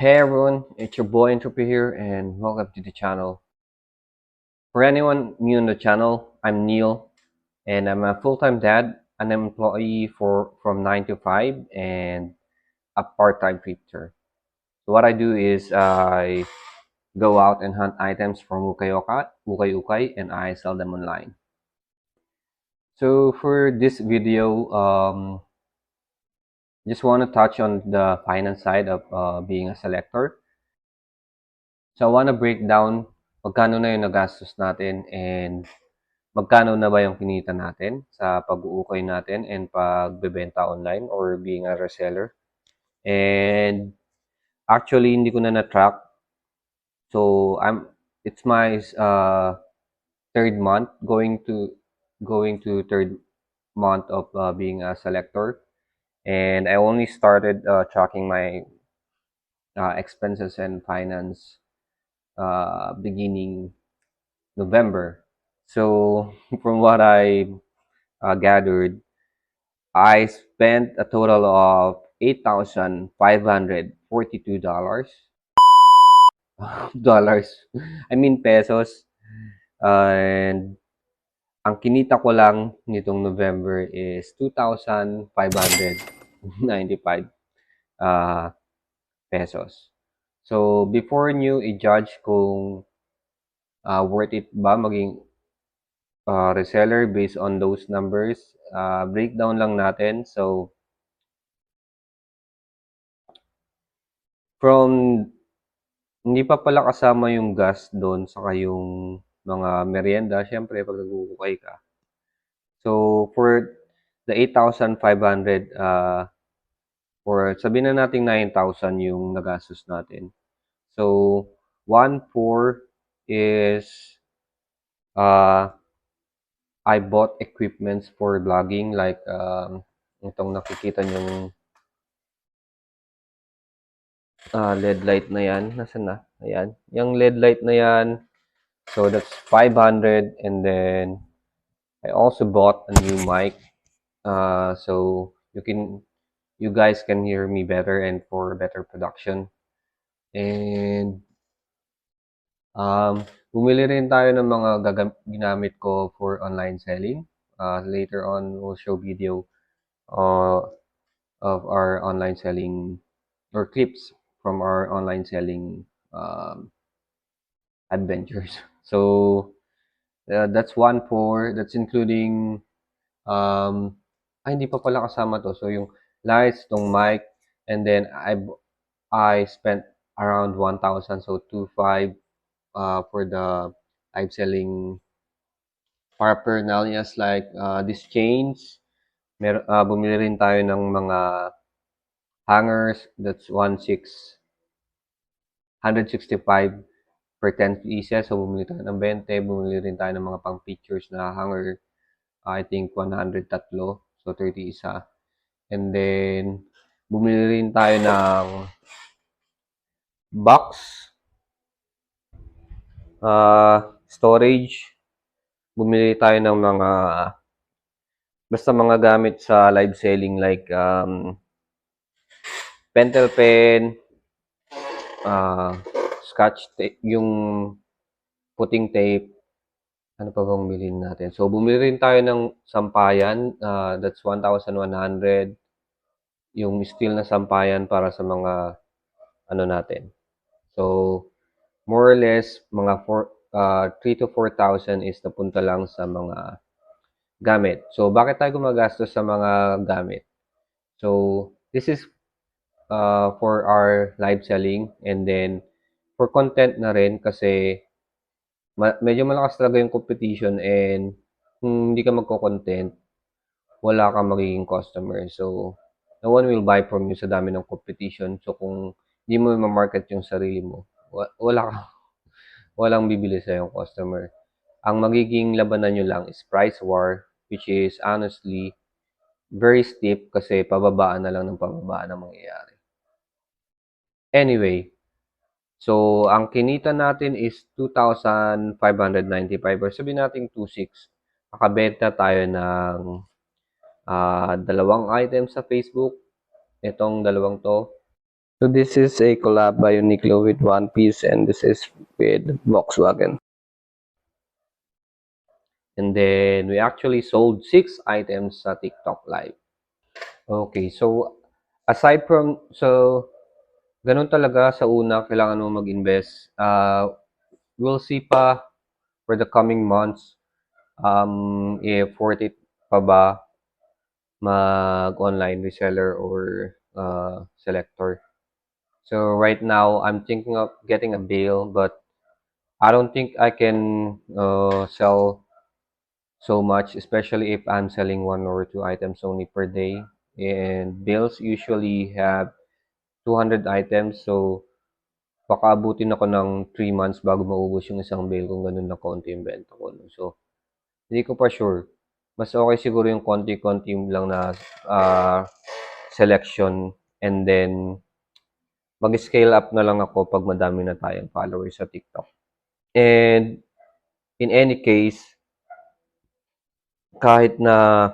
Hey everyone, it's your boy Entropy here and welcome to the channel. For anyone new on the channel, I'm Neil and I'm a full-time dad, an employee from 9 to 5 and a part-time preacher. So what I do is I go out and hunt items from Ukay-Ukay and I sell them online. So for this video, just want to touch on the finance side of being a selector. So I want to break down magkano na yung nagastos natin and magkano na ba yung kinita natin sa pag-uukay natin and pagbebenta online or being a reseller. And actually, hindi ko na na-track. So it's my third month going to third month of being a selector. And I only started tracking my expenses and finance beginning November. So from what I gathered, I spent a total of $8,542 dollars. I mean pesos. And ang kinita ko lang nitong November is 2,595 pesos. So before nyo i-judge kung worth it ba maging reseller based on those numbers, breakdown lang natin. So from hindi pa pala kasama yung gas doon saka yung mga merienda siyempre pag nag-uukay ka. So for the 8,500 or sabihin na nating 9,000 yung nagastos natin. So 1,400 is I bought equipments for vlogging like itong nakikita nyong LED light na yan. Nasaan na? Ayan. Yung LED light na yan. So that's 500 and then I also bought a new mic. So you guys can hear me better and for better production. And bumili rin tayo ng mga ginamit ko for online selling. Later on, we'll show video of our online selling or clips from our online selling adventures. So that's 1,400. That's including hindi pa pala kasama to. So yung lights, tong mic, and then I spent around 1,000, so 2,500 for the live selling paraphernalias like these chains. Bumili rin tayo ng mga hangers. That's 165 per 10 pieces. So bumili tayo ng 20. Bumili rin tayo ng mga pang pictures na hanger. I think 100 tatlo. So 30 isa. And then bumili rin tayo ng box, storage. Bumili tayo ng mga basta mga gamit sa live selling like pentel pen, scotch tape, yung puting tape. Ano pa bang bilhin natin? So bumili rin tayo ng sampayan. That's 1,100. Yung steel na sampayan para sa mga ano natin. So more or less mga 3 to 4,000 is napunta lang sa mga gamit. So bakit tayo gumagastos sa mga gamit? So this is for our live selling and then for content na rin kasi medyo malakas talaga yung competition and kung hindi ka magko-content, wala kang magiging customer. So no one will buy from you sa dami ng competition. So kung hindi mo ma-market yung sarili mo, walang bibili sa yung customer. Ang magiging labanan nyo lang is price war, which is honestly very steep kasi pababaan na lang ng pababaan ang mangyayari. Anyway, so ang kinita natin is 2,595 or sabihin natin 2,600. Nakabenta tayo ng dalawang items sa Facebook. Itong dalawang to. So this is a collab by Uniqlo with One Piece, and this is with Volkswagen. And then we actually sold 6 items sa TikTok Live. Okay, so aside from, ganun talaga sa una, kailangan mo mag-invest. We'll see pa for the coming months, if worth it pa ba mag-online reseller or selector. So right now, I'm thinking of getting a bale, but I don't think I can sell so much, especially if I'm selling 1 or 2 items only per day. And bales usually have 200 items, so baka abutin ako ng 3 months bago maubos yung isang bale kung ganun na konti yung benta ko. No? So, hindi ko pa sure. Mas okay siguro yung konti-konti lang na selection, and then mag-scale up na lang ako pag madami na tayong followers sa TikTok. And in any case, kahit na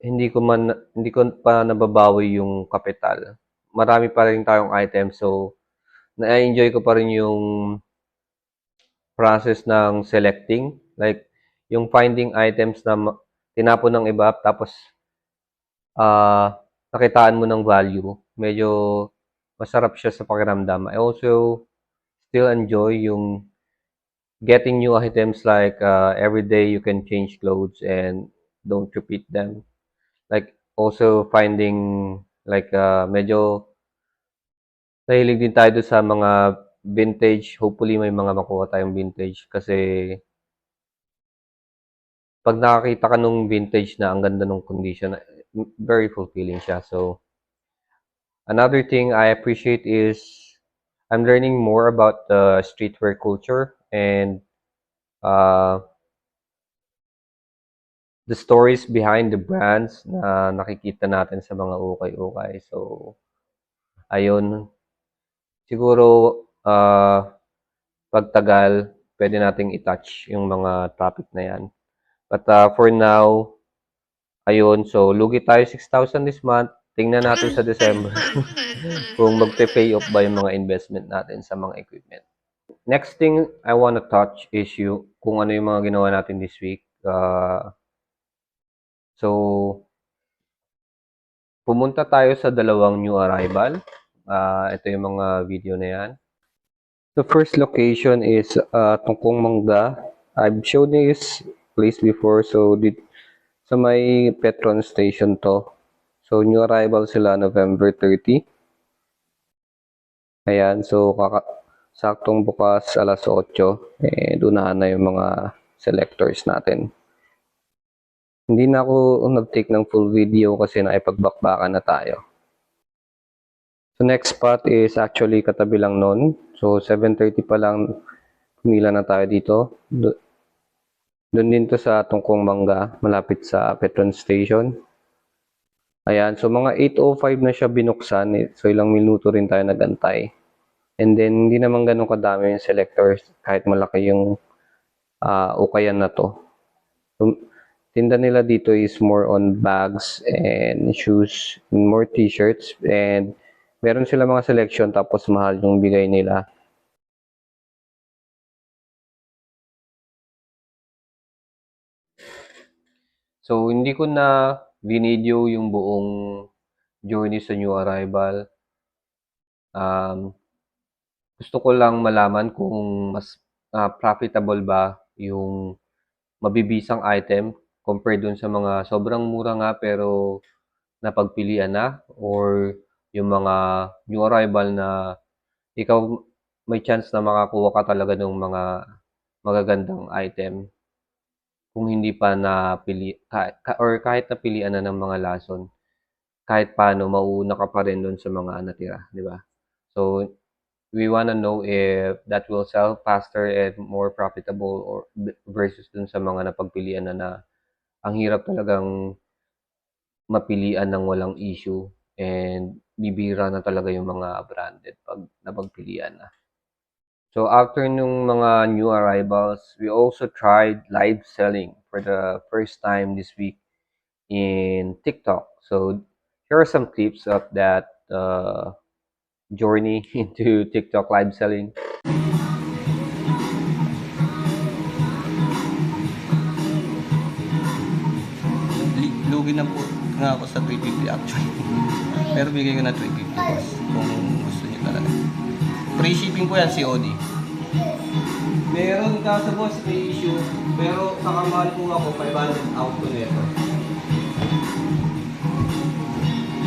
hindi ko pa nababawi yung kapital, marami pa rin tayong items, so na-enjoy ko pa rin yung process ng selecting, like yung finding items na tinapon ng iba tapos nakitaan mo ng value. Medyo masarap siya sa pakiramdam. I also still enjoy yung getting new items, like every day you can change clothes and don't repeat them. Like also finding, like medyo nahilig din tayo sa mga vintage. Hopefully may mga makuha tayong vintage kasi pag nakakita ka nung vintage na ang ganda nung condition, very fulfilling siya. So another thing I appreciate is I'm learning more about the streetwear culture and uh, the stories behind the brands na nakikita natin sa mga ukay-ukay. So ayun, siguro pagtagal pwede nating i-touch yung mga topic na yan. But for now, ayun, so lugi tayo 6,000 this month. Tingnan natin sa December kung magpe-pay off ba yung mga investment natin sa mga equipment. Next thing I wanna touch is kung ano yung mga ginawa natin this week. So pumunta tayo sa dalawang new arrival. Ito yung mga video na yan. The first location is Tungkong Mangga. I've showed this place before. So sa may Petron Station to. So new arrival sila November 30. Ayan, so saktong bukas alas 8. Unahan na yung mga selectors natin. Hindi na ako nag-take ng full video kasi naipagbakbakan na tayo. So next spot is actually katabi lang nun. So 7:30 pa lang pumila na tayo dito. Doon din to sa Tungkong Mangga, malapit sa Petron Station. Ayan, so mga 8:05 na siya binuksan. So ilang minuto rin tayo nagantay. And then hindi naman ganun kadami yung selectors kahit malaki yung ukayan na to. So, tinda nila dito is more on bags and shoes, and more t-shirts, and meron sila mga selection tapos mahal yung bigay nila. So hindi ko na video yung buong journey sa new arrival. Gusto ko lang malaman kung mas profitable ba yung mabibisang item compared dun sa mga sobrang mura nga pero napagpilian na, or yung mga new arrival na ikaw may chance na makakuha ka talaga ng mga magagandang item kung hindi pa napili or kahit napilian na ng mga lason, kahit paano mauuna ka pa rin dun sa mga natira, di ba? So we wanna know if that will sell faster and more profitable or versus dun sa mga napagpilian na ang hirap talagang mapilian ng walang issue, and bibira na talaga yung mga branded pag napagpilian na. So after nung mga new arrivals, we also tried live selling for the first time this week in TikTok. So here are some clips of that journey into TikTok live selling. Lugi na po nga ako sa 350 actually. Pero bigay ko na 350 boss kung gusto niyo talaga. Free shipping po yan, COD. Meron kaso boss, may issue. Pero nakamahal po ako, 500 out ko nito.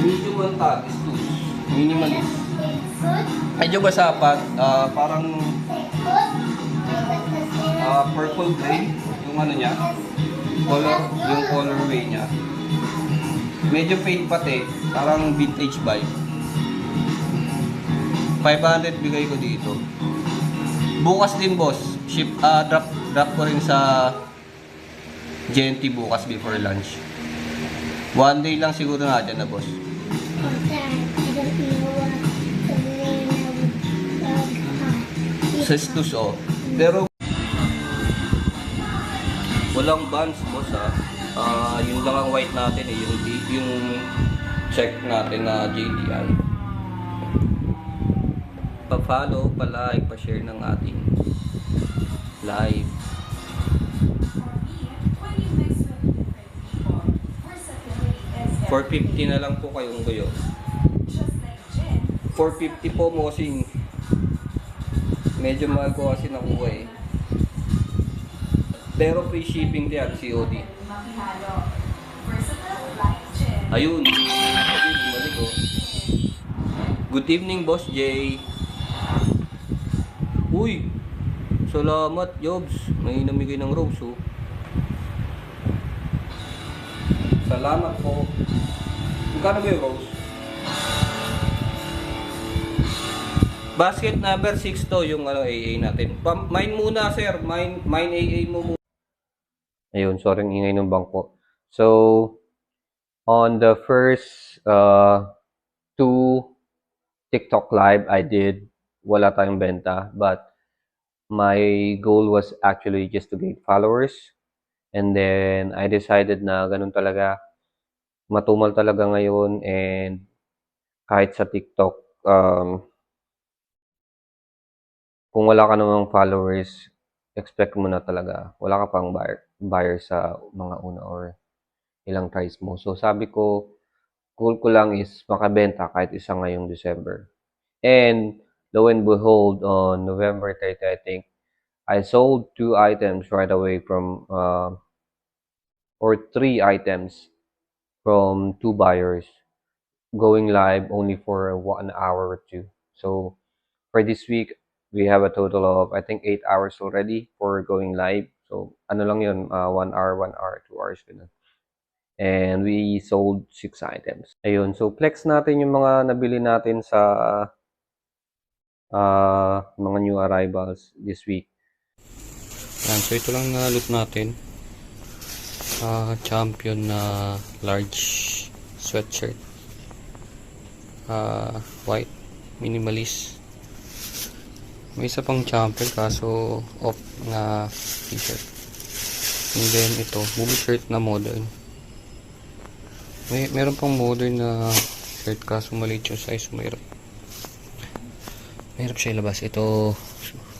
Medium one tag is 2. Minimalist. Medyo basa pa, parang purple gray yung ano niya. Yung colorway niya. Medyo fade pati, parang vintage vibe. 500 bigay ko dito. Bukas din boss, drop ko rin sa GNT bukas before lunch. One day lang siguro na dyan na boss. Sa stus oh. Pero walang bands boss yun lang ang white natin eh, yung check natin na JDI. Pa-follow, pa-like, pa-share ng ating live. $450 na lang po kayong guyo. 450 po mosing. Medyo mahal ko kasi nakuha eh. Pero free shipping diyan, COD. Ayun. Bumalik ko. Good evening, Boss Jay. Uy, salamat, Jobs. May namigay ng rose, oh. Salamat po. Magkano ba yung rose? Basket number 6 to, yung AA natin. Mine muna, sir. Mine AA mo muna. Ayun, sorry ang ingay ng bangko. So, on the first 2 TikTok live I did, wala tayong benta, but my goal was actually just to gain followers. And then I decided na ganun talaga, matumal talaga ngayon, and kahit sa TikTok, kung wala ka namang followers, expect mo na talaga, wala ka pang buyer sa mga una or ilang tries mo. So sabi ko, goal ko lang is makabenta kahit isa ngayong December. And lo and behold, on November 30, I think, I sold 2 items right away from, or 3 items from 2 buyers, going live only for 1 hour or 2. So for this week, we have a total of, I think, 8 hours already for going live. So ano lang yun, 1 hour, 2 hours. Ganun. And we sold 6 items. Ayun, so flex natin yung mga nabili natin sa mga new arrivals this week. Yan, so ito lang na loot natin. Champion na large sweatshirt. White, minimalist. May isa pang champion kaso off na t-shirt. And then ito, movie shirt na modern. Meron pang modern na shirt kaso maliit yung size, mahirap siya ilabas. Ito,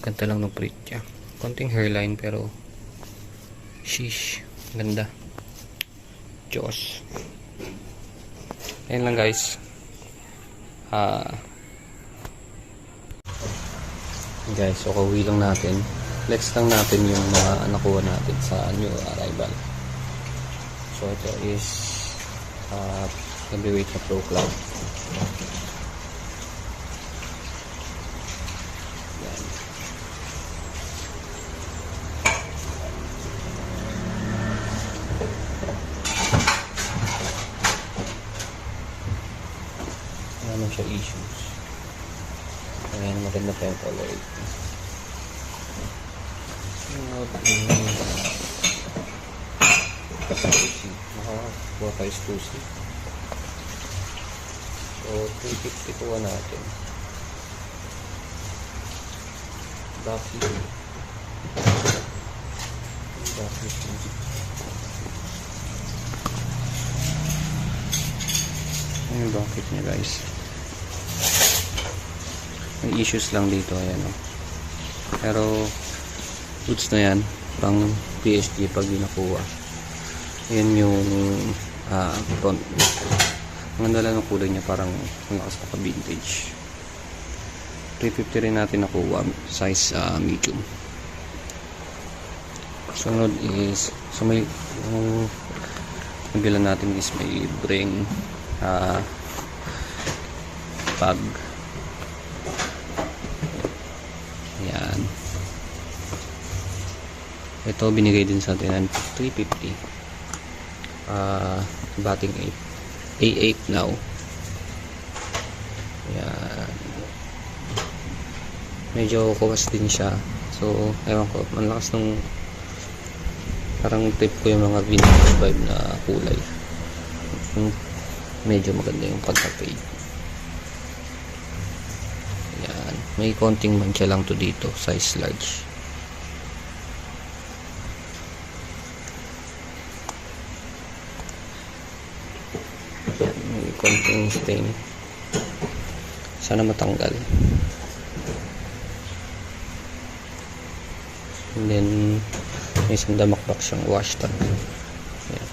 ganda lang ng print niya. Konting hairline pero sheesh, ganda. Diyos. Ayan lang guys. Guys, so kauwi lang natin. Flex lang natin yung mga nakuha natin sa new arrival. So ito is heavyweight na Pro Club. Yan. Wala naman siya issues. Ayan, maganda pa yung color. Nakakuha tayo exclusive. So, 350 kuha natin. Bakit? Ayan yung bucket niya guys. May issues lang dito, ayan o. Pero goods na yan, pang PSG pag nakuha. Ayan yung front. Ang ganda lang ng kulay niya, parang malakas pa vintage. 350 rin natin nakuha, size medium. Sunod is, so may yung nabilan natin is may libreng bag. Ayan. Ito binigay din sa atin ng 350. Batting 8. A8 now. Ayan. Medyo kuwas din siya. So, ewan ko, malakas nung parang trip ko yung mga vintage vibe na kulay. Medyo maganda yung pagka-fade. Ayan. May konting mancha lang to dito, size large. Ayan, may konting stain. Sana matanggal. And then may isang damakbak siyang wash tag. Ayan.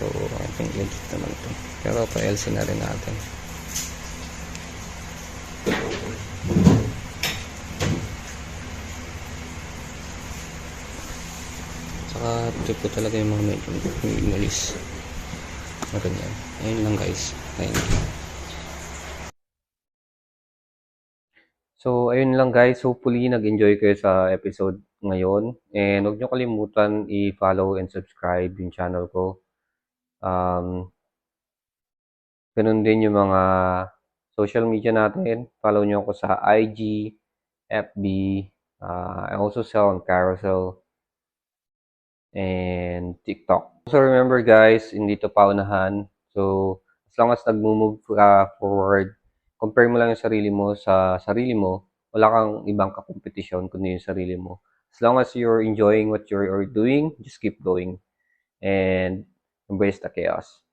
So I think legit naman ito, pero pa LC na rin natin. Saka trip ko talaga yung mga medyo minimalist na ganyan. Ayun lang guys, thank you. So, ayun lang guys. Hopefully, nag-enjoy kayo sa episode ngayon. And huwag nyo kalimutan i-follow and subscribe yung channel ko. Ganun din yung mga social media natin. Follow nyo ako sa IG, FB, I also sell on Carousel, and TikTok. So, remember guys, hindi to paunahan. So, as long as nag-move ka forward, compare mo lang yung sarili mo sa sarili mo, wala kang ibang kakompetisyon kundi yung sarili mo. As long as you're enjoying what you're doing, just keep going and embrace the chaos.